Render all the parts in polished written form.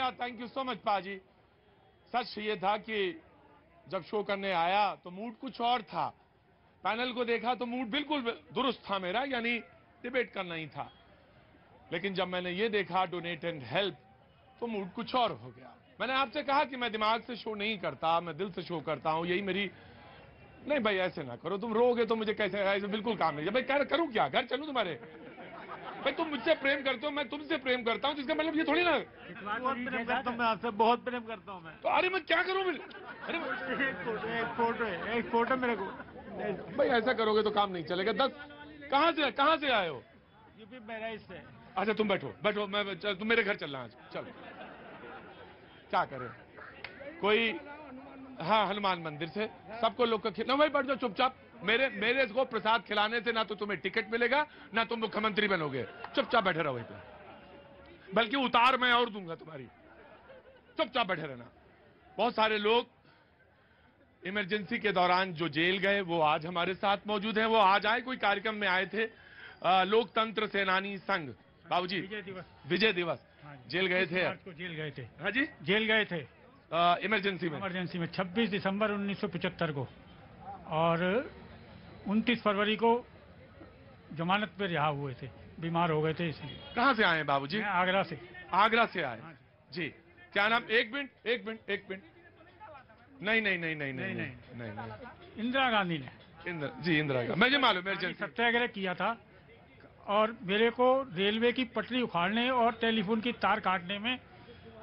शुक्रिया, thank you so much पाजी। सच ये था कि जब शो करने आया तो मूड कुछ और था, पैनल को देखा तो मूड बिल्कुल दुरुस्त था मेरा, यानी डिबेट करना ही था। लेकिन जब मैंने ये देखा डोनेट एंड हेल्प तो मूड कुछ और हो गया। मैंने आपसे कहा कि मैं दिमाग से शो नहीं करता, मैं दिल से शो करता हूं, यही मेरी। नहीं भाई ऐसे ना करो, तुम रोगे तो मुझे कैसे, ऐसे बिल्कुल काम नहीं। भाई करूं क्या, घर चलूं तुम्हारे? भाई तुम मुझसे प्रेम करते हो, मैं तुमसे प्रेम करता हूं, जिसका मतलब ये थोड़ी ना। बहुत प्रेम करता हूं मैं आपसे, बहुत प्रेम करता हूं मैं। तो अरे मैं क्या करूं फिर? अरे एक फोटो मेरे को। भाई ऐसा करोगे तो काम नहीं चलेगा। 10 कहां से आए हो? यूपी बहराइच से। अच्छा तुम बैठो बैठो, तुम मेरे घर चलना आज, चलो। क्या करें, कोई, हाँ हनुमान मंदिर से सबको लोग का ना भाई बैठ जाओ चुपचाप। मेरे को प्रसाद खिलाने से ना तो तुम्हें टिकट मिलेगा ना तुम मुख्यमंत्री बनोगे। चुपचाप बैठे रहो वहीं पे, बल्कि उतार मैं और दूंगा तुम्हारी। चुपचाप बैठे रहना। बहुत सारे लोग इमरजेंसी के दौरान जो जेल गए वो आज हमारे साथ मौजूद हैं। वो आज आए, कोई कार्यक्रम में आए थे। लोकतंत्र सेनानी संघ, बाबूजी विजय दिवस जेल गए थे। जेल गए थे। हाँ जी, जेल गए थे इमरजेंसी में 26 दिसंबर 1975 को, और 29 फरवरी को जमानत पे रिहा हुए थे, बीमार हो गए थे इसलिए। कहां से आए बाबूजी? आगरा से। आगरा से आए जी। क्या नाम? एक मिनट। नहीं, इंदिरा गांधी ने। इंदिरा गांधी, मुझे मालूम है। सत्याग्रह किया था और मेरे को रेलवे की पटरी उखाड़ने और टेलीफोन की तार काटने में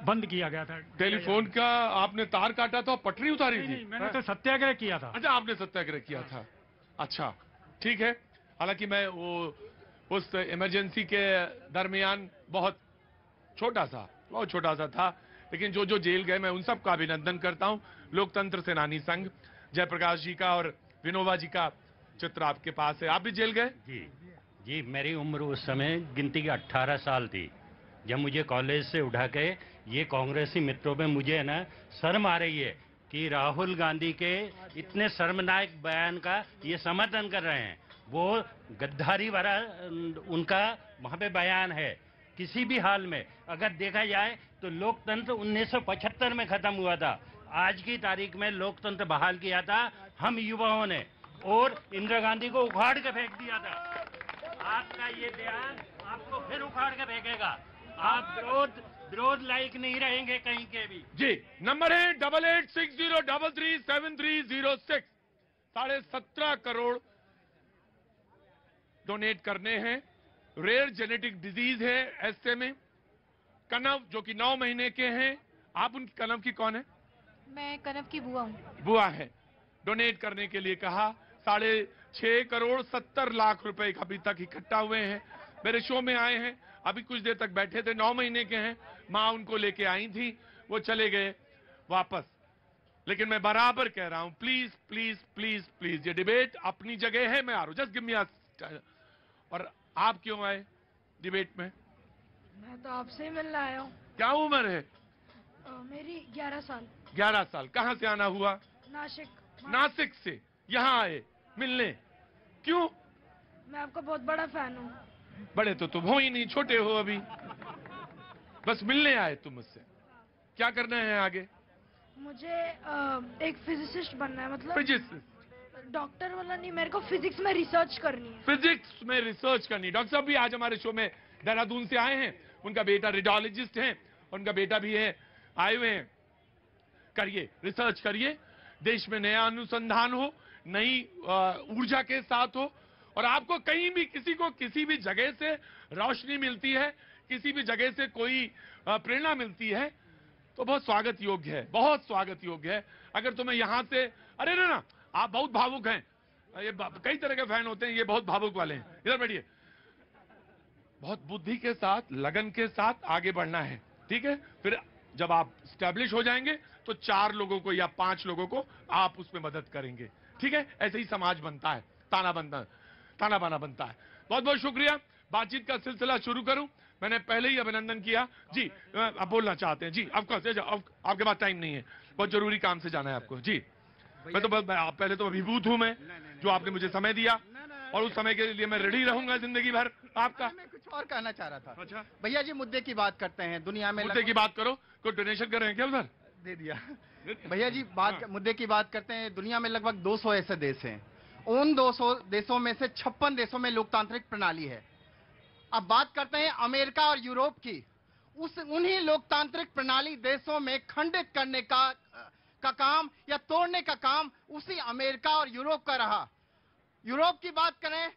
बंद किया गया था। टेलीफोन का आपने तार काटा था, पटरी उतारी थी? नहीं, मैंने तो सत्याग्रह किया था। अच्छा आपने सत्याग्रह किया था, अच्छा ठीक है। हालांकि मैं वो उस इमरजेंसी के दरमियान बहुत छोटा सा था, लेकिन जो जेल गए मैं उन सबका अभिनंदन करता हूं। लोकतंत्र सेनानी संघ, जयप्रकाश जी का और विनोबा जी का चित्र आपके पास है। आप भी जेल गए? जी, मेरी उम्र उस समय गिनती की 18 साल थी जब मुझे कॉलेज से उठा के ये कांग्रेसी मित्रों में मुझे ना शर्म आ रही है कि राहुल गांधी के इतने शर्मनाक बयान का ये समर्थन कर रहे हैं। वो गद्दारी भरा उनका वहां पे बयान है। किसी भी हाल में अगर देखा जाए तो लोकतंत्र 1975 में खत्म हुआ था, आज की तारीख में लोकतंत्र बहाल किया था हम युवाओं ने, और इंदिरा गांधी को उखाड़ के फेंक दिया था। आपका ये बयान आपको फिर उखाड़ के फेंकेगा। आप विरोध लायक नहीं रहेंगे कहीं के भी। जी, नंबर है 8860337306। 17.5 करोड़ डोनेट करने हैं। रेयर जेनेटिक डिजीज है ऐसे में। कनव जो कि 9 महीने के हैं, आप उनकी कनव की कौन है? मैं कनव की बुआ हूँ। बुआ है। डोनेट करने के लिए कहा। 6.5 करोड़ 70 लाख रुपए अभी तक इकट्ठा हुए हैं। मेरे शो में आए हैं, अभी कुछ देर तक बैठे थे। 9 महीने के हैं, माँ उनको लेके आई थी, वो चले गए वापस। लेकिन मैं बराबर कह रहा हूं, प्लीज प्लीज प्लीज प्लीज, ये डिबेट अपनी जगह है। मैं आ रहा हूं, जस्ट गिव मी। और आप क्यों आए डिबेट में? मैं तो आपसे ही मिलने आया हूँ। क्या उम्र है? मेरी 11 साल। 11 साल। कहां से आना हुआ? नासिक से यहां आए मिलने। क्यों? मैं आपका बहुत बड़ा फैन हूँ। बड़े तो तुम हो ही नहीं, छोटे हो अभी। बस मिलने आए तुम मुझसे। क्या करना है आगे? मुझे एक फिजिसिस्ट बनना है। मतलब फिजिसिस्ट? डॉक्टर वाला नहीं, मेरे को फिजिक्स में रिसर्च करनी है। फिजिक्स में रिसर्च करनी। डॉक्टर साहब भी आज हमारे शो में देहरादून से आए हैं। उनका बेटा रेडियोलॉजिस्ट है, उनका बेटा भी है, आए हुए हैं। करिए, रिसर्च करिए, देश में नया अनुसंधान हो, नई ऊर्जा के साथ हो। और आपको कहीं भी किसी को किसी भी जगह से रोशनी मिलती है, किसी भी जगह से कोई प्रेरणा मिलती है तो बहुत स्वागत योग्य है, बहुत स्वागत योग्य है। अगर तुम्हें यहां से, अरे ना आप बहुत भावुक हैं, ये कई तरह के फैन होते हैं, ये बहुत भावुक वाले हैं। इधर बैठिए। बहुत बुद्धि के साथ, लगन के साथ आगे बढ़ना है, ठीक है? फिर जब आप स्टैब्लिश हो जाएंगे तो 4 लोगों को या 5 लोगों को आप उसमें मदद करेंगे, ठीक है? ऐसे ही समाज बनता है, ताना बाना बनता है। बहुत बहुत शुक्रिया। बातचीत का सिलसिला शुरू करूं। मैंने पहले ही अभिनंदन किया जी। आप बोलना चाहते हैं जी? ऑफकोर्स, आपके पास टाइम नहीं है, बहुत जरूरी काम से जाना है आपको जी। मैं तो पहले तो अभिभूत हूं मैं, जो आपने मुझे समय दिया, और उस समय के लिए मैं रेडी रहूंगा जिंदगी भर आपका। मैं कुछ और कहना चाह रहा था। अच्छा भैया जी, मुद्दे की बात करते हैं। दुनिया में मुद्दे की बात करो। कोई डोनेशन कर रहे हैं क्या उधर? दे दिया। भैया जी मुद्दे की बात करते हैं। दुनिया में लगभग 200 ऐसे देश हैं। उन 200 देशों में से 56 देशों में लोकतांत्रिक प्रणाली है। अब बात करते हैं अमेरिका और यूरोप की। उन्हीं लोकतांत्रिक प्रणाली देशों में खंडित करने का काम या तोड़ने का काम उसी अमेरिका और यूरोप का रहा। यूरोप की बात करें,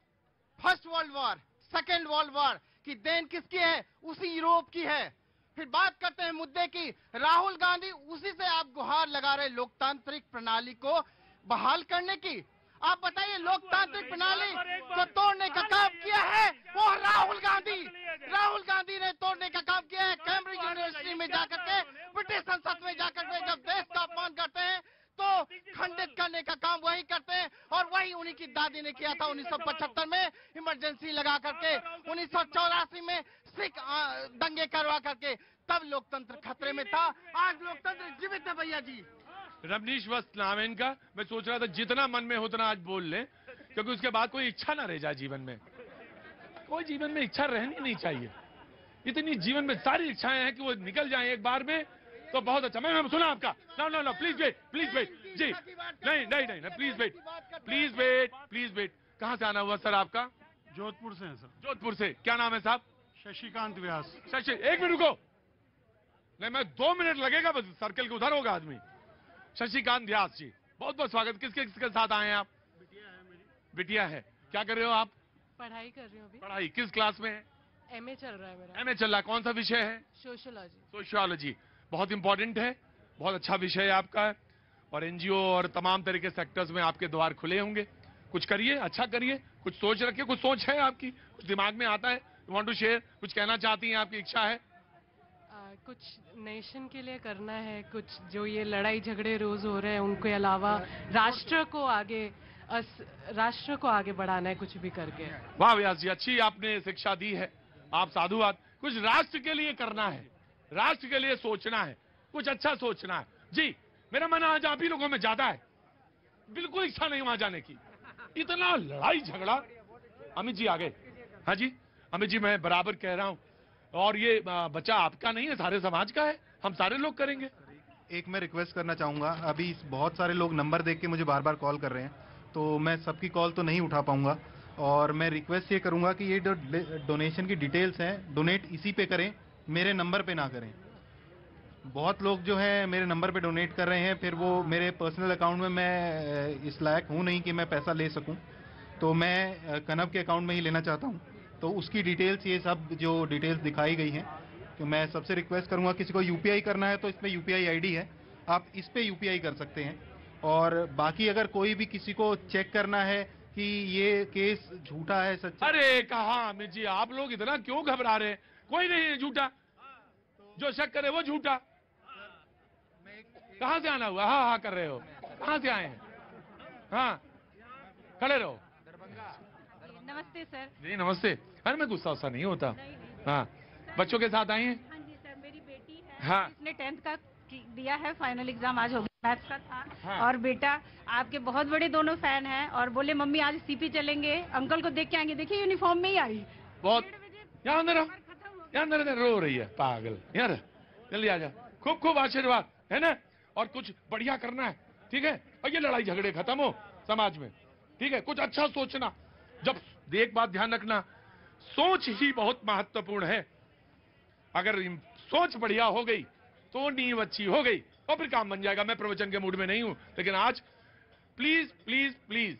first world war, second world war की देन किसकी है? उसी यूरोप की है। फिर बात करते हैं मुद्दे की, राहुल गांधी उसी से आप गुहार लगा रहे लोकतांत्रिक प्रणाली को बहाल करने की। आप बताइए, लोकतांत्रिक प्रणाली को तोड़ने का काम किया है वो राहुल गांधी। राहुल गांधी ने तोड़ने का काम किया है। कैम्ब्रिज यूनिवर्सिटी में जाकर के, ब्रिटिश संसद में जाकर के जब देश का अपमान करते हैं तो खंडित करने का काम वही करते हैं। और वही उन्हीं की दादी ने किया था 1975 में इमरजेंसी लगा करके, 1984 में सिख दंगे करवा करके। तब लोकतंत्र खतरे में था, आज लोकतंत्र जीवित है भैया जी। रमनीश वस्त नाम है इनका। मैं सोच रहा था जितना मन में उतना आज बोल ले, क्योंकि उसके बाद कोई इच्छा ना रह जाए जीवन में। कोई जीवन में इच्छा रहनी नहीं चाहिए। इतनी जीवन में सारी इच्छाएं हैं कि वो निकल जाएं एक बार में तो बहुत अच्छा। मैं सुना आपका। नो प्लीज वेट जी। नहीं प्लीज वेट। कहाँ से आना हुआ सर आपका? जोधपुर से हैं सर। जोधपुर से। क्या नाम है साहब? शशिकांत व्यास। एक मिनट रुको। नहीं, मैं 2 मिनट लगेगा बस, सर्कल के उधर होगा आदमी। शशिकांत व्यास जी, बहुत बहुत स्वागत। किसके साथ आए हैं आप? बिटिया है। क्या कर रहे हो आप? पढ़ाई कर रही हूँ अभी। पढ़ाई किस क्लास में है? एमए चल रहा है मेरा। एमए चल रहा है। कौन सा विषय है? सोशियोलॉजी। बहुत इंपॉर्टेंट है, बहुत अच्छा विषय है आपका। और एनजीओ और तमाम तरह के सेक्टर्स में आपके द्वार खुले होंगे। कुछ करिए, अच्छा करिए। कुछ सोच रखिए। कुछ सोच है आपकी, कुछ दिमाग में आता है, वांट टू शेयर, कुछ कहना चाहती हैं, आपकी इच्छा है? कुछ नेशन के लिए करना है, कुछ जो ये लड़ाई झगड़े रोज हो रहे हैं उनके अलावा राष्ट्र को आगे बढ़ाना है, कुछ भी करके। वाह व्यास जी, अच्छी आपने शिक्षा दी है। आप साधुवाद। कुछ राष्ट्र के लिए करना है, राष्ट्र के लिए सोचना है, कुछ अच्छा सोचना है। जी, मेरा मन आज आप ही लोगों में ज्यादा है। बिल्कुल इच्छा नहीं वहां जाने की। इतना लड़ाई झगड़ा। अमित जी आगे। हाँ जी अमित जी, मैं बराबर कह रहा हूं। और ये बच्चा आपका नहीं है, सारे समाज का है। हम सारे लोग करेंगे। एक मैं रिक्वेस्ट करना चाहूंगा। अभी बहुत सारे लोग नंबर देख के मुझे बार बार कॉल कर रहे हैं, तो मैं सबकी कॉल तो नहीं उठा पाऊंगा। और मैं रिक्वेस्ट ये करूंगा कि ये जो डोनेशन की डिटेल्स हैं, डोनेट इसी पे करें, मेरे नंबर पे ना करें। बहुत लोग जो है मेरे नंबर पे डोनेट कर रहे हैं, फिर वो मेरे पर्सनल अकाउंट में, मैं इस लायक हूँ नहीं कि मैं पैसा ले सकूं, तो मैं कनव के अकाउंट में ही लेना चाहता हूँ। तो उसकी डिटेल्स, ये सब जो डिटेल्स दिखाई गई हैं, तो मैं सबसे रिक्वेस्ट करूंगा, किसी को यूपीआई करना है तो इसमें यूपीआई आईडी है, आप इस पे यूपीआई कर सकते हैं। और बाकी अगर कोई भी किसी को चेक करना है कि ये केस झूठा है सच्चा। अरे कहा अमित जी, आप लोग इतना क्यों घबरा रहे हैं? कोई नहीं है झूठा। जो शक करे वो झूठा। कहां से आना हुआ? हाँ कर रहे हो। कहां से आए हैं? हाँ खड़े रहो। नमस्ते सर। जी नमस्ते। अरे मैं गुस्सा नहीं होता। हाँ, बच्चों के साथ आई हैं? हाँ जी सर, मेरी बेटी है। हाँ। इसने 10th का दिया है, फाइनल एग्जाम आज हो गया, मैथ्स का था। हाँ। और बेटा आपके बहुत बड़े दोनों फैन हैं और बोले मम्मी आज सीपी चलेंगे, अंकल को देख के आएंगे। देखिए यूनिफॉर्म में ही आई। बहुत। यहाँ अंदर रो रही है पागल। यार जल्दी आ जा। खूब खूब आशीर्वाद है ना। और कुछ बढ़िया करना है, ठीक है? और ये लड़ाई झगड़े खत्म हो समाज में, ठीक है? कुछ अच्छा सोचना। जब एक बात ध्यान रखना, सोच ही बहुत महत्वपूर्ण है। अगर सोच बढ़िया हो गई तो नींव अच्छी हो गई और फिर काम बन जाएगा। मैं प्रवचन के मूड में नहीं हूं, लेकिन आज प्लीज प्लीज प्लीज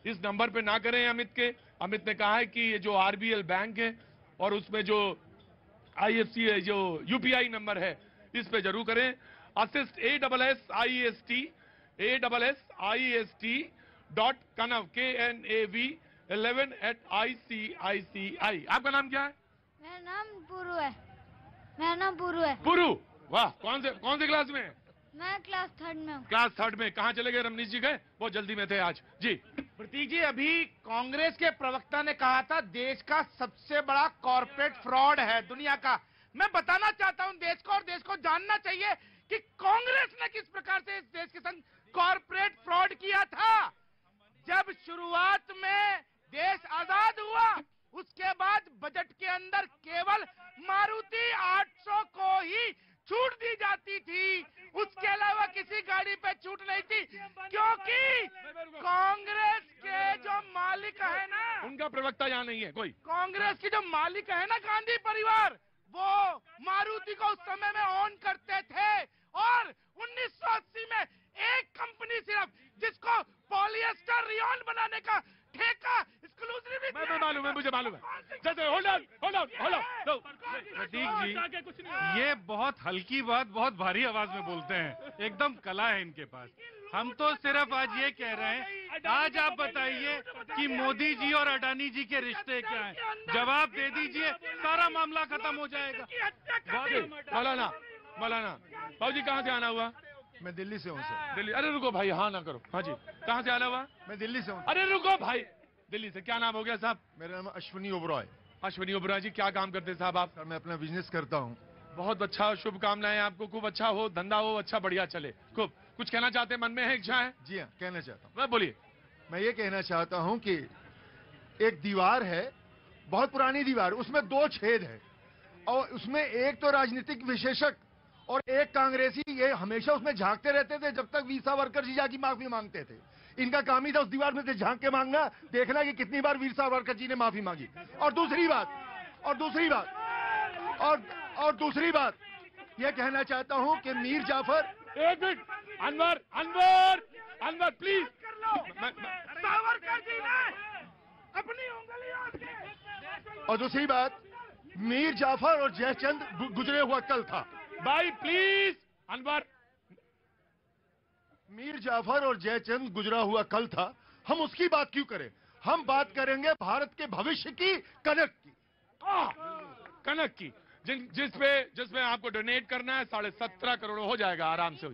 इस नंबर पे ना करें। अमित ने कहा है कि ये जो आरबीएल बैंक है और उसमें जो आईएफसी है, जो यूपीआई नंबर है, इस पे जरूर करें। Assist ASSIST.kanav KNAV11@ICICI। आपका नाम क्या है? मेरा नाम पुरू है। पुरू, वाह। कौन से क्लास में है? मैं क्लास 3rd में हूँ। क्लास 3rd में। कहाँ चले गए? रमनीश जी गए, बहुत जल्दी में थे आज। जी प्रतीक जी, अभी कांग्रेस के प्रवक्ता ने कहा था देश का सबसे बड़ा कॉर्पोरेट फ्रॉड है दुनिया का। मैं बताना चाहता हूं देश को, और देश को जानना चाहिए कि कांग्रेस ने किस प्रकार से इस देश के संग कॉर्पोरेट फ्रॉड किया था। जब शुरुआत में देश आजाद हुआ, उसके बाद बजट के अंदर केवल मारुति 800 को ही छूट दी जाती थी, उसके अलावा किसी गाड़ी पे छूट नहीं थी, क्योंकि कांग्रेस के जो मालिक है ना, उनका प्रवक्ता यहाँ नहीं है कोई। कांग्रेस की जो मालिक है ना गांधी परिवार, वो मारुति को उस समय में ऑन करते थे और 1980 में एक कंपनी सिर्फ जिसको पॉलिएस्टर रियोन बनाने का ठेका एक्सक्लूसिवली मालूम है, मुझे मालूम है। होल्ड ऑन प्रतीक जी, ये बहुत हल्की बात बहुत भारी आवाज में बोलते हैं, एकदम कला है इनके पास। हम तो सिर्फ आज ये कह रहे हैं, आज आप बताइए कि मोदी जी और अडानी जी के रिश्ते क्या हैं, जवाब दे दीजिए, सारा मामला खत्म हो जाएगा। मौलाना बाबू जी कहाँ से आना हुआ? मैं दिल्ली से हूँ सर। दिल्ली? अरे रुको भाई, हाँ ना करो। हाँ जी, कहाँ से आना हुआ? मैं दिल्ली से हूँ। अरे रुको भाई, दिल्ली से। क्या नाम हो गया साहब? मेरा नाम अश्विनी ओबरॉय। अश्विनी ओबरॉय जी, क्या काम करते हैं साहब आप? सर मैं अपना बिजनेस करता हूँ। बहुत अच्छा, शुभकामनाएं आपको, खूब अच्छा हो, धंधा हो, अच्छा बढ़िया चले खूब। कुछ कहना चाहते हैं, मन में है, इच्छा है? जी हाँ, कहना चाहता हूँ। मैं बोलिए। मैं ये कहना चाहता हूँ कि एक दीवार है, बहुत पुरानी दीवार, उसमें 2 छेद है और उसमें एक तो राजनीतिक विशेषक और एक कांग्रेसी, ये हमेशा उसमें झांकते रहते थे जब तक वीर सावरकर जी जाके माफी मांगते थे। इनका काम ही था उस दीवार में से झांक के मांगना, देखना कि कितनी बार वीर सावरकर जी ने माफी मांगी। और दूसरी बात ये कहना चाहता हूं कि मीर जाफर, एक मिनट, अनवर प्लीज। सावरकर जी ने अपनी उंगलियों। और दूसरी बात, मीर जाफर और जयचंद गुजरे हुआ कल था। भाई प्लीज अनवर। मीर जाफर और जयचंद गुजरा हुआ कल था, हम उसकी बात क्यों करें? हम बात करेंगे भारत के भविष्य की, कनक की। कनक की, जिसमें आपको डोनेट करना है 17.5 करोड़ हो जाएगा आराम से।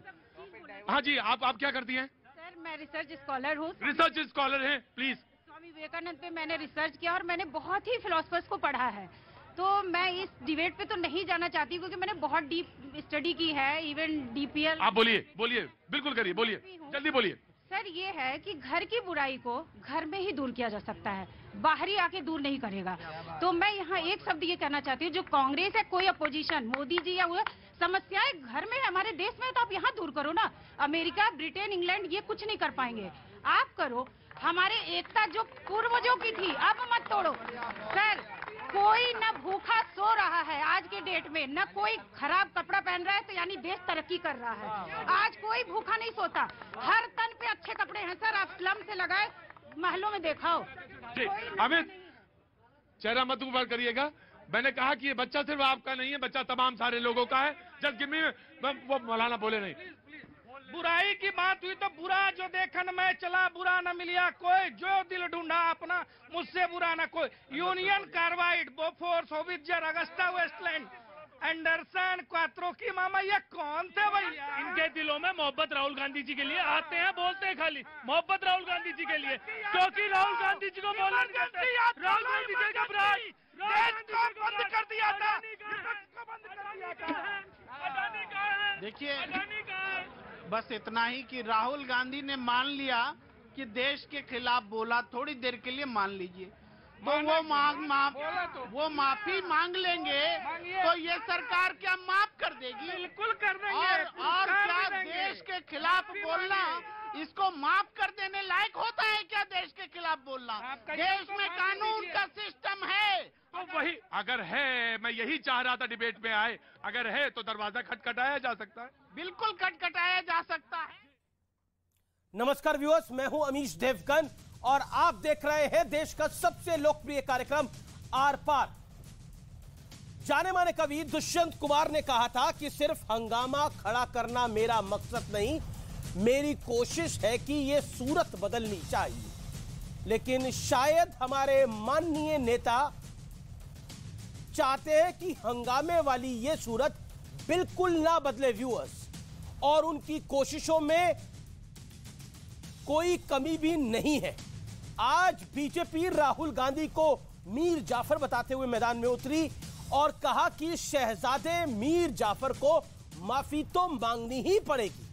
हाँ जी, आप क्या करती हैं? सर मैं रिसर्च स्कॉलर हूँ। रिसर्च स्कॉलर हैं, प्लीज। स्वामी विवेकानंद पे मैंने रिसर्च किया और मैंने बहुत ही फिलोसफर्स को पढ़ा है, तो मैं इस डिबेट पे तो नहीं जाना चाहती क्योंकि मैंने बहुत डीप स्टडी की है, इवन डीपीएल। आप बोलिए, बिल्कुल करिए, बोलिए, जल्दी बोलिए। सर ये है कि घर की बुराई को घर में ही दूर किया जा सकता है, बाहरी आके दूर नहीं करेगा। तो मैं यहाँ एक शब्द ये कहना चाहती हूँ, जो कांग्रेस है, कोई अपोजिशन, मोदी जी या वो समस्याएं घर में हमारे देश में, तो आप यहाँ दूर करो ना। अमेरिका, ब्रिटेन, इंग्लैंड ये कुछ नहीं कर पाएंगे, आप करो। हमारे एकता जो पूर्वजों की थी, अब मत तोड़ो। सर कोई न भूखा सो रहा है आज के डेट में, न कोई खराब कपड़ा पहन रहा है, तो यानी देश तरक्की कर रहा है। आज कोई भूखा नहीं सोता, हर तन पे अच्छे कपड़े हैं सर। आप स्लम से लगाए, महलों में देखाओ। अमित, चेहरा मत ऊपर करिएगा। मैंने कहा कि ये बच्चा सिर्फ आपका नहीं है, बच्चा तमाम सारे लोगों का है। जस्ट गिव मी, वो मौलाना बोले नहीं। बुराई की बात हुई तो बुरा जो देखन में चला, बुरा न मिलिया कोई, जो दिल ढूंढा अपना, मुझसे बुरा न कोई। Union Carbide, Bofors, howitzer, Agusta Westland, Anderson, Quattrocchi की मामा, ये कौन थे भैया? इनके दिलों में मोहब्बत राहुल गांधी जी के लिए, आते हैं बोलते हैं खाली मोहब्बत राहुल गांधी जी के लिए, क्योंकि राहुल गांधी जी को बोलना कहते हैं। राहुल गांधी जी का देश को बंद कर दिया था, देखिए बस इतना ही कि राहुल गांधी ने मान लिया कि देश के खिलाफ बोला, थोड़ी देर के लिए मान लीजिए, तो वो माफी मांग लेंगे, तो ये सरकार क्या माफ कर देगी? बिल्कुल कर देंगे। और क्या देश के खिलाफ बोलना इसको माफ कर देने लायक होता है क्या? देश के खिलाफ बोलना, देश में कानून का सिस्टम है। तो वही अगर है, मैं यही चाह रहा था डिबेट में आए, अगर है तो दरवाजा खटखटाया जा सकता है। बिल्कुल खटखटाया जा सकता है। नमस्कार व्यूअर्स, मैं हूं अमीश देवगन और आप देख रहे हैं देश का सबसे लोकप्रिय कार्यक्रम आर पार। जाने माने कवि दुष्यंत कुमार ने कहा था कि सिर्फ हंगामा खड़ा करना मेरा मकसद नहीं, मेरी कोशिश है कि यह सूरत बदलनी चाहिए। लेकिन शायद हमारे माननीय नेता चाहते हैं कि हंगामे वाली यह सूरत बिल्कुल ना बदले व्यूअर्स, और उनकी कोशिशों में कोई कमी भी नहीं है। आज बीजेपी राहुल गांधी को मीर जाफर बताते हुए मैदान में उतरी और कहा कि शहजादे मीर जाफर को माफी तो मांगनी ही पड़ेगी।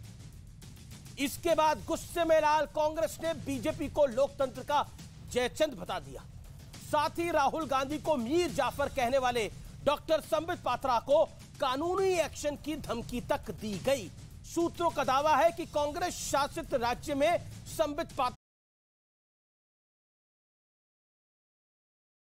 इसके बाद गुस्से में लाल कांग्रेस ने बीजेपी को लोकतंत्र का जयचंद बता दिया। साथ ही राहुल गांधी को मीर जाफर कहने वाले डॉक्टर संबित पात्रा को कानूनी एक्शन की धमकी तक दी गई। सूत्रों का दावा है कि कांग्रेस शासित राज्य में संबित पात्रों